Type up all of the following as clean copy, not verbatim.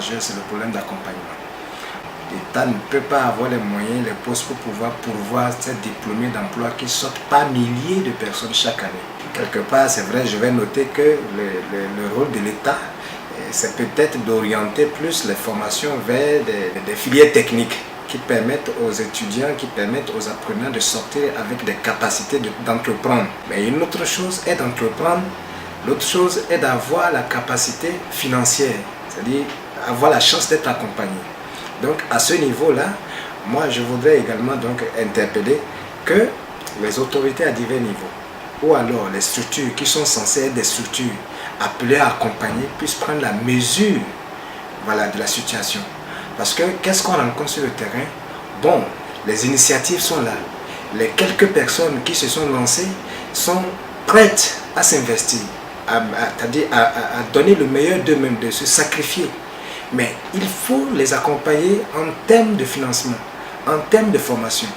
majeur, c'est le problème d'accompagnement. L'État ne peut pas avoir les moyens, les postes pour pouvoir pourvoir ces diplômés d'emploi qui sortent par milliers de personnes chaque année. Quelque part, c'est vrai, je vais noter que le rôle de l'État, c'est peut-être d'orienter plus les formations vers des filières techniques qui permettent aux étudiants, qui permettent aux apprenants de sortir avec des capacités d'entreprendre. Mais une autre chose est d'entreprendre, l'autre chose est d'avoir la capacité financière, c'est-à-dire avoir la chance d'être accompagné. Donc à ce niveau-là, moi je voudrais également donc interpeller que les autorités à divers niveaux, ou alors les structures qui sont censées être des structures appelées à accompagner, puissent prendre la mesure, voilà, de la situation. Parce que qu'est-ce qu'on rencontre sur le terrain? Bon, les initiatives sont là. Les quelques personnes qui se sont lancées sont prêtes à s'investir, c'est-à-dire à donner le meilleur d'eux-mêmes, de se sacrifier. Mais il faut les accompagner en termes de financement, en termes de formation.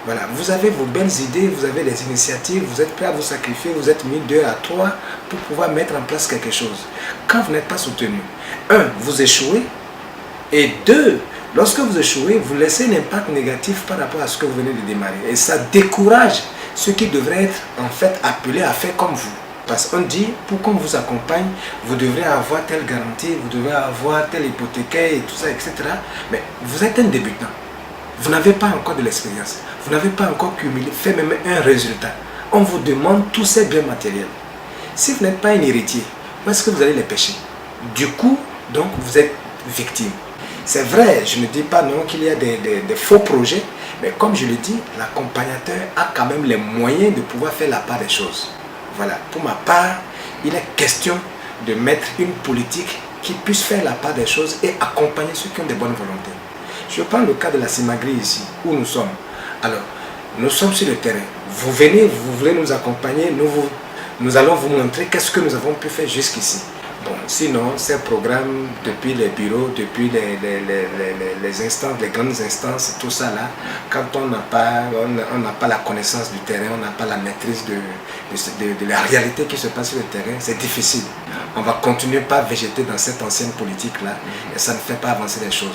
Voilà, vous avez vos belles idées, vous avez les initiatives, vous êtes prêts à vous sacrifier, vous êtes mis 2 à 3 pour pouvoir mettre en place quelque chose. Quand vous n'êtes pas soutenu, 1, vous échouez, et 2, lorsque vous échouez, vous laissez un impact négatif par rapport à ce que vous venez de démarrer. Et ça décourage ceux qui devraient être en fait appelés à faire comme vous. Parce qu'on dit, pour qu'on vous accompagne, vous devrez avoir telle garantie, vous devrez avoir tel hypothécaire et tout ça, etc. Mais vous êtes un débutant. Vous n'avez pas encore de l'expérience. Vous n'avez pas encore cumulé, fait même un résultat. On vous demande tous ces biens matériels. Si vous n'êtes pas un héritier, où est-ce que vous allez les pêcher? Du coup, donc, vous êtes victime. C'est vrai, je ne dis pas non qu'il y a des faux projets, mais comme je le dis, l'accompagnateur a quand même les moyens de pouvoir faire la part des choses. Voilà, pour ma part, il est question de mettre une politique qui puisse faire la part des choses et accompagner ceux qui ont des bonnes volontés. Je prends le cas de la Cimagri ici, où nous sommes. Alors, nous sommes sur le terrain. Vous venez, vous voulez nous accompagner, nous allons vous montrer qu'est-ce que nous avons pu faire jusqu'ici. Bon, sinon, ces programmes, depuis les bureaux, depuis les instances, les grandes instances, tout ça là, quand on n'a pas la connaissance du terrain, on n'a pas la maîtrise de la réalité qui se passe sur le terrain, c'est difficile. On va continuer par végéter dans cette ancienne politique là et ça ne fait pas avancer les choses.